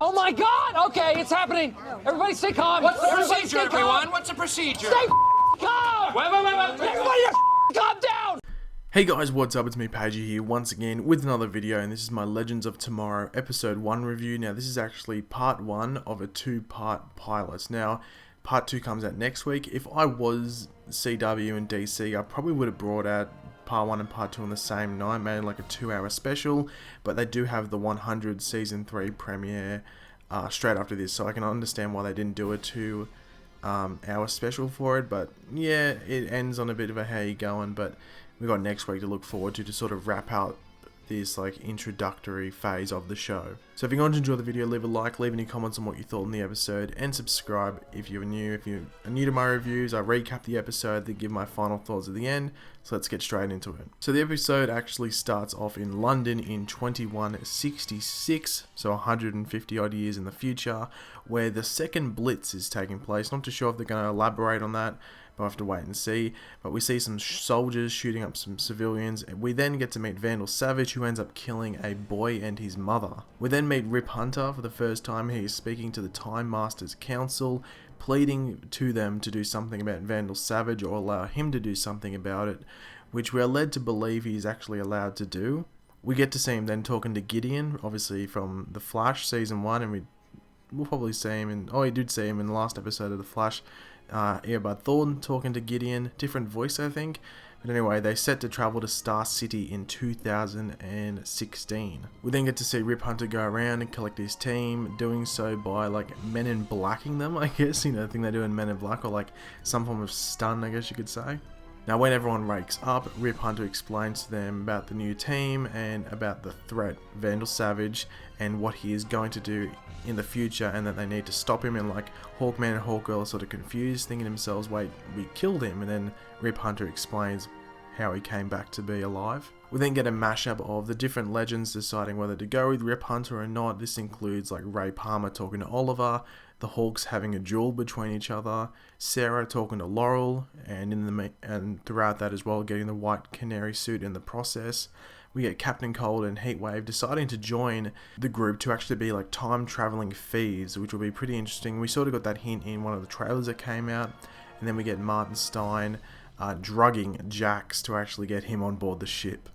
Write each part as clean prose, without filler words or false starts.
Oh my God! Okay, it's happening. Everybody stay calm. What's the Everybody procedure, stay calm. everyone? What's the procedure? Stay calm! Wait. Everybody calm down! Hey guys, what's up? It's me, Pagey here, once again with another video, and this is my Legends of Tomorrow Episode 1 review. Now, this is actually part 1 of a 2-part pilot. Now, part 2 comes out next week. If I was CW and DC, I probably would have brought out part 1 and part 2 on the same night, made like a 2-hour special, but they do have the 100 Season 3 premiere straight after this, so I can understand why they didn't do a 2-hour special for it. But yeah, it ends on a bit of a how you going, but we got next week to look forward to sort of wrap out this like introductory phase of the show. So if you're going to enjoy the video, leave a like, leave any comments on what you thought in the episode, and subscribe if you're new. If you're new to my reviews, I recap the episode, then give my final thoughts at the end. So let's get straight into it. So the episode actually starts off in London in 2166, so 150 odd years in the future, where the second Blitz is taking place. Not too sure if they're going to elaborate on that, but we'll have to wait and see. But we see some soldiers shooting up some civilians. We then get to meet Vandal Savage, who ends up killing a boy and his mother. We then meet Rip Hunter for the first time. He is speaking to the Time Masters Council, pleading to them to do something about Vandal Savage, or allow him to do something about it, which we are led to believe he is actually allowed to do. We get to see him then talking to Gideon, obviously from The Flash Season 1, and we'll probably see him in... Oh, he did see him in the last episode of The Flash. Earbud Thornton talking to Gideon, different voice I think. But anyway, they set to travel to Star City in 2016. We then get to see Rip Hunter go around and collect his team, doing so by like Men in Blacking them, I guess, you know, the thing they do in Men in Black, or like some form of stun, I guess you could say. Now when everyone wakes up, Rip Hunter explains to them about the new team and about the threat, Vandal Savage, and what he is going to do in the future, and that they need to stop him. And like Hawkman and Hawkgirl are sort of confused, thinking to themselves, wait, we killed him. And then Rip Hunter explains how he came back to be alive. We then get a mashup of the different legends deciding whether to go with Rip Hunter or not. This includes like Ray Palmer talking to Oliver, the Hawks having a duel between each other, Sarah talking to Laurel, and throughout that as well, getting the White Canary suit in the process. We get Captain Cold and Heatwave deciding to join the group to actually be like time-traveling thieves, which will be pretty interesting. We sort of got that hint in one of the trailers that came out. And then we get Martin Stein drugging Jax to actually get him on board the ship.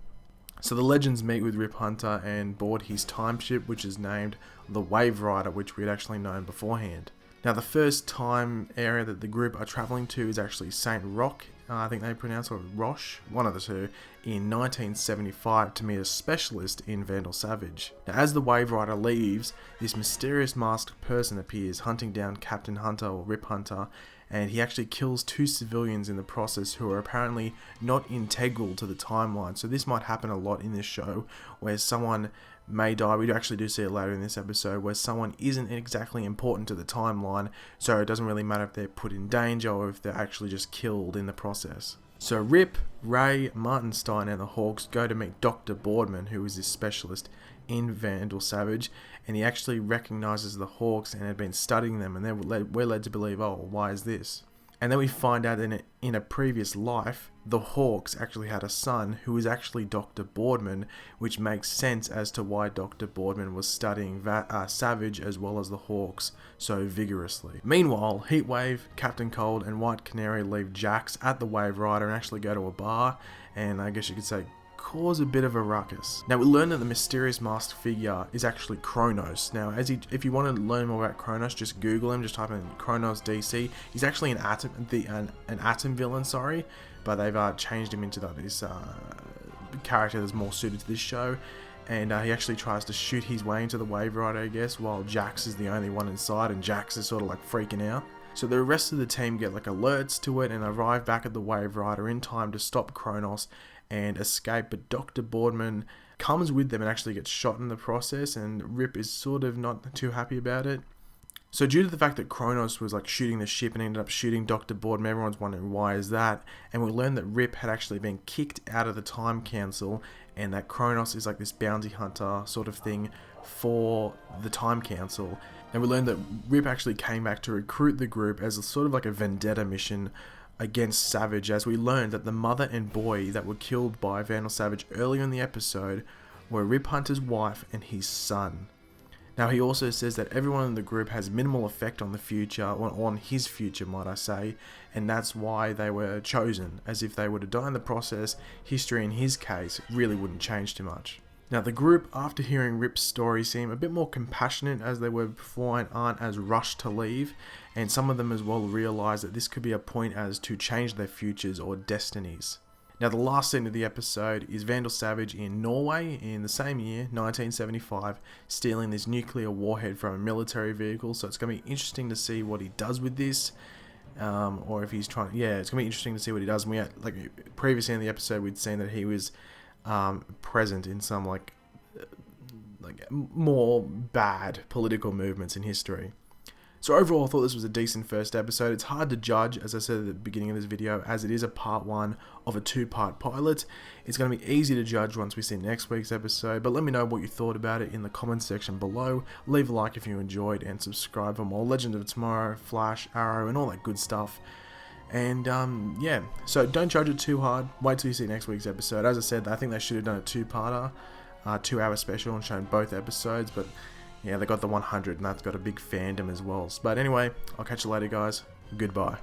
So the legends meet with Rip Hunter and board his time ship, which is named the Wave Rider, which we had actually known beforehand. Now the first time area that the group are traveling to is actually St. Roch, I think they pronounce it, or Roche, one of the two, in 1975 to meet a specialist in Vandal Savage. Now as the Wave Rider leaves, this mysterious masked person appears, hunting down Captain Hunter or Rip Hunter, and he actually kills 2 civilians in the process who are apparently not integral to the timeline. So this might happen a lot in this show, where someone may die. We actually do see it later in this episode, where someone isn't exactly important to the timeline, so it doesn't really matter if they're put in danger or if they're actually just killed in the process. So Rip, Ray, Martin Stein and the Hawks go to meet Dr. Boardman, who is this specialist in Vandal Savage, and he actually recognizes the Hawks and had been studying them, and we're led to believe, oh, why is this? And then we find out that in a previous life, the Hawks actually had a son who was actually Dr. Boardman, which makes sense as to why Dr. Boardman was studying Savage as well as the Hawks so vigorously. Meanwhile, Heatwave, Captain Cold and White Canary leave Jax at the Wave Rider and actually go to a bar, and I guess you could say cause a bit of a ruckus. Now we learn that the mysterious masked figure is actually Chronos. Now if you want to learn more about Chronos, just Google him, just type in Chronos DC. He's actually an Atom villain, sorry, but they've changed him into this character that's more suited to this show. And he actually tries to shoot his way into the Wave Rider, I guess, while Jax is the only one inside, and Jax is sort of like freaking out. So the rest of the team get like alerts to it and arrive back at the Wave Rider in time to stop Chronos and escape, but Dr. Boardman comes with them and actually gets shot in the process, and Rip is sort of not too happy about it. So due to the fact that Chronos was like shooting the ship and ended up shooting Dr. Boardman, everyone's wondering why is that, and we learned that Rip had actually been kicked out of the Time Council, and that Chronos is like this bounty hunter sort of thing for the Time Council. And we learned that Rip actually came back to recruit the group as a sort of like a vendetta mission against Savage, as we learned that the mother and boy that were killed by Vandal Savage earlier in the episode were Rip Hunter's wife and his son. Now he also says that everyone in the group has minimal effect on the future, on his future might I say, and that's why they were chosen, as if they were to die in the process, history in his case really wouldn't change too much. Now the group, after hearing Rip's story, seem a bit more compassionate as they were before and aren't as rushed to leave, and some of them as well realise that this could be a point as to change their futures or destinies. Now the last scene of the episode is Vandal Savage in Norway in the same year, 1975, stealing this nuclear warhead from a military vehicle, so it's going to be interesting to see what he does with this, or if he's trying, yeah, it's going to be interesting to see what he does. And we had, like previously in the episode, we'd seen that he was present in some like more bad political movements in history. So overall, I thought this was a decent first episode. It's hard to judge, as I said at the beginning of this video, as it is a part 1 of a 2-part pilot. It's going to be easy to judge once we see next week's episode, but let me know what you thought about it in the comments section below. Leave a like if you enjoyed, and subscribe for more Legend of Tomorrow, Flash, Arrow, and all that good stuff. And yeah, so don't judge it too hard. Wait till you see next week's episode. As I said, I think they should have done a 2-parter, 2-hour special, and shown both episodes, but yeah, they got the 100, and that's got a big fandom as well. But anyway, I'll catch you later, guys. Goodbye.